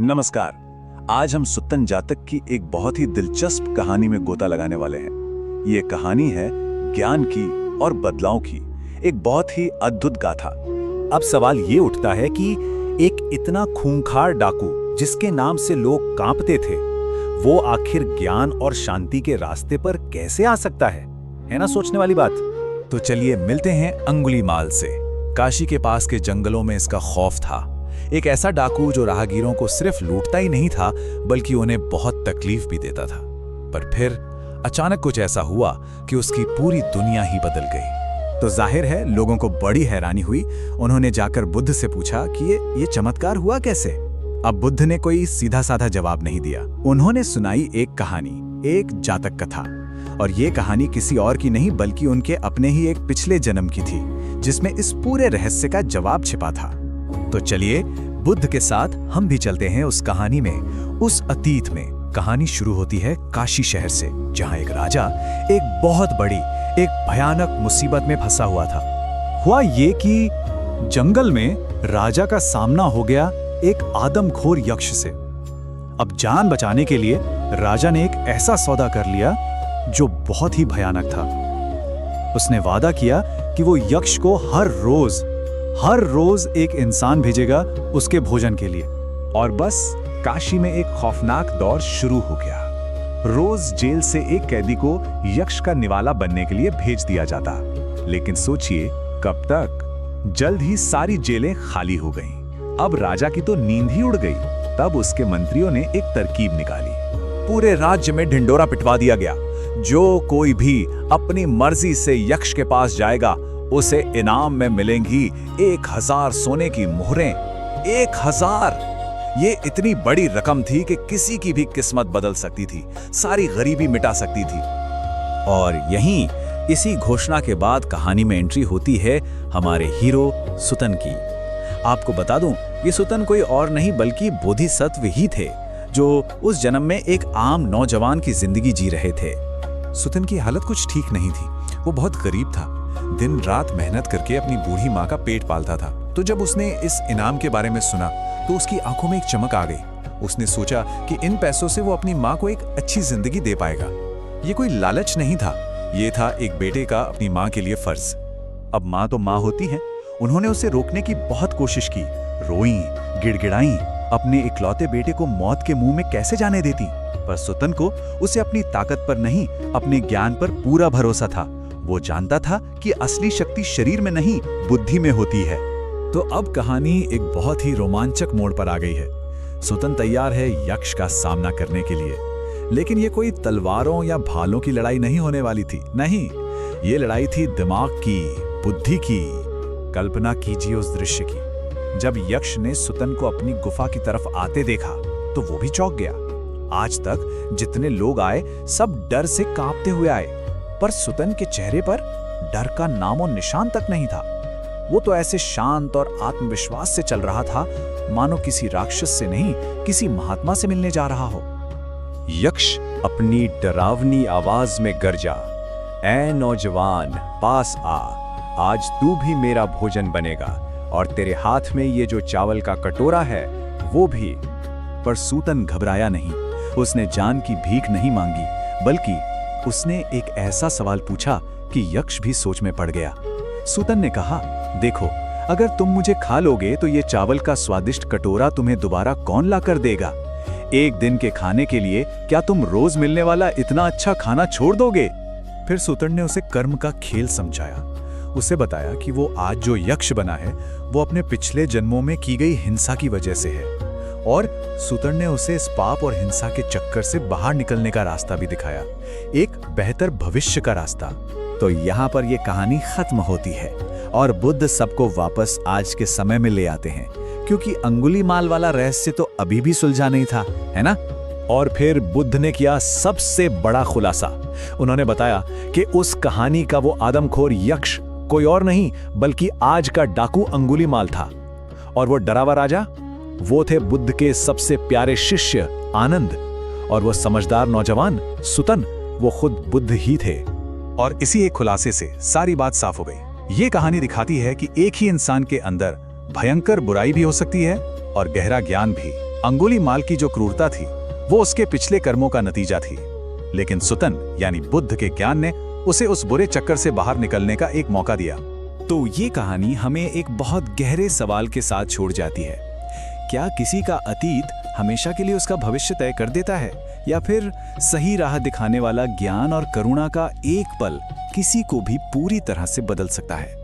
नमस्कार। आज हम सुत्तन जातक की एक बहुत ही दिलचस्प कहानी में गोता लगाने वाले हैं। ये कहानी है ज्ञान की और बदलाव की, एक बहुत ही अद्भुत गाथा। अब सवाल ये उठता है कि एक इतना खूंखार डाकू जिसके नाम से लोग कांपते थे, वो आखिर ज्ञान और शांति के रास्ते पर कैसे आ सकता है ना सोचने वाली बात। तो चलिए मिलते हैं अंगुलीमाल से। काशी के पास के जंगलों में इसका खौफ था। एक ऐसा डाकू जो राहगीरों को सिर्फ लूटता ही नहीं था बल्कि उन्हें बहुत तकलीफ भी देता था। पर फिर अचानक कुछ ऐसा हुआ कि उसकी पूरी दुनिया ही बदल गई। तो जाहिर है लोगों को बड़ी हैरानी हुई। उन्होंने जाकर बुद्ध से पूछा कि ये चमत्कार हुआ कैसे। अब बुद्ध ने कोई सीधा साधा जवाब नहीं दिया। उन्होंने सुनाई एक कहानी, एक जातक कथा। और ये कहानी किसी और की नहीं बल्कि उनके अपने ही एक पिछले जन्म की थी, जिसमें इस पूरे रहस्य का जवाब छिपा था। तो चलिए बुद्ध के साथ हम भी चलते हैं उस कहानी में, उस अतीत में। कहानी शुरू होती है काशी शहर से, जहां एक राजा एक बहुत बड़ी, एक भयानक मुसीबत में फंसा हुआ था। हुआ ये कि जंगल में राजा का सामना हो गया एक आदमखोर यक्ष से। अब जान बचाने के लिए राजा ने एक ऐसा सौदा कर लिया जो बहुत ही भयानक था। उसने वादा किया कि वो यक्ष को हर रोज एक इंसान भेजेगा उसके भोजन के लिए। और बस काशी में एक खौफनाक दौर शुरू हो गया। रोज जेल से एक कैदी को यक्ष का निवाला बनने के लिए भेज दिया जाता। लेकिन सोचिए कब तक? जल्द ही सारी जेलें खाली हो गईं। अब राजा की तो नींद ही उड़ गई। तब उसके मंत्रियों ने एक तरकीब निकाली। पूरे राज्य में ढिंडोरा पिटवा दिया गया। जो कोई भी अपनी मर्जी से यक्ष के पास जाएगा उसे इनाम में मिलेंगी 1000 सोने की मोहरें। 1000! ये इतनी बड़ी रकम थी कि किसी की भी किस्मत बदल सकती थी, सारी गरीबी मिटा सकती थी। और यहीं इसी घोषणा के बाद कहानी में एंट्री होती है हमारे हीरो सुतन की। आपको बता दूं, ये सुतन कोई और नहीं बल्कि बोधिसत्व ही थे, जो उस जन्म में एक आम नौजवान की जिंदगी जी रहे थे। सुतन की हालत कुछ ठीक नहीं थी। वो बहुत गरीब था, दिन रात मेहनत करके अपनी बूढ़ी माँ का पेट पालता था। तो जब उसने इस इनाम के बारे में सुना तो उसकी आंखों में एक चमक आ गई। उसने सोचा कि इन पैसों से वो अपनी माँ को एक अच्छी जिंदगी दे पाएगा। ये कोई लालच नहीं था, ये था एक बेटे का अपनी माँ के लिए फर्ज। अब माँ तो माँ होती है। उन्होंने उसे रोकने की बहुत कोशिश की, रोई, गिड़गिड़ाई, अपने इकलौते बेटे को मौत के मुंह में कैसे जाने देती। पर सुतन को उसे अपनी ताकत पर नहीं, अपने ज्ञान पर पूरा भरोसा था। वो जानता था कि असली शक्ति शरीर में नहीं, बुद्धि में होती है। तो अब कहानी एक बहुत ही रोमांचक मोड़ पर आ गई है। सुतन तैयार है यक्ष का सामना करने के लिए। लेकिन ये कोई तलवारों या भालों की लड़ाई नहीं होने वाली थी। नहीं, ये लड़ाई थी दिमाग की, बुद्धि की। कल्पना कीजिए उस दृश्य की। जब यक्ष ने सुतन को अपनी गुफा की तरफ आते देखा तो वो भी चौंक गया। आज तक जितने लोग आए सब डर से कांपते हुए आए, पर सुतन के चेहरे पर डर का नामो निशान तक नहीं था। वो तो ऐसे शांत और आत्मविश्वास से चल रहा था मानो किसी राक्षस से नहीं, किसी महात्मा से मिलने जा रहा हो। यक्ष अपनी डरावनी आवाज में गरजा, ऐ नौजवान, पास आ। आज तू भी मेरा भोजन बनेगा और तेरे हाथ में ये जो चावल का कटोरा है वो भी। पर सूतन घबराया नहीं। उसने जान की भीख नहीं मांगी, बल्कि उसने एक ऐसा सवाल पूछा कि यक्ष भी सोच में पड़ गया। सूतन ने कहा, देखो, अगर तुम मुझे खा लोगे तो ये चावल का स्वादिष्ट कटोरा तुम्हें दोबारा कौन ला कर देगा? एक दिन के खाने के लिए क्या तुम रोज मिलने वाला इतना अच्छा खाना छोड़ दोगे? फिर सूतन ने उसे कर्म का खेल समझाया। उसे बताया कि वो आज जो यक्ष बना है वो अपने पिछले जन्मों में की गई हिंसा की वजह से है। और सूतन ने उसे इस पाप और हिंसा के चक्कर से बाहर निकलने का रास्ता भी दिखाया, एक बेहतर भविष्य का रास्ता। तो यहाँ पर यह कहानी खत्म होती है और बुद्ध सबको वापस आज के समय में ले आते हैं, क्योंकि अंगुलीमाल वाला रहस्य तो अभी भी सुलझा नहीं था, है ना? और फिर बुद्ध ने किया सबसे बड़ा खुलासा। उन्होंने बताया कि उस कहानी का वो आदमखोर यक्ष कोई और नहीं बल्कि आज का डाकू अंगुलीमाल था। और वो डरावा राजा, वो थे बुद्ध के सबसे प्यारे शिष्य आनंद। और वो समझदार नौजवान सुतन, वो खुद बुद्ध ही थे। और इसी एक खुलासे से सारी बात साफ हो गई। ये कहानी दिखाती है कि एक ही इंसान के अंदर भयंकर बुराई भी हो सकती है और गहरा ज्ञान भी। अंगुलीमाल की जो क्रूरता थी वो उसके पिछले कर्मों का नतीजा थी, लेकिन सुतन यानी बुद्ध के ज्ञान ने उसे उस बुरे चक्कर से बाहर निकलने का एक मौका दिया। तो ये कहानी हमें एक बहुत गहरे सवाल के साथ छोड़ जाती है। क्या किसी का अतीत हमेशा के लिए उसका भविष्य तय कर देता है, या फिर सही राह दिखाने वाला ज्ञान और करुणा का एक पल किसी को भी पूरी तरह से बदल सकता है?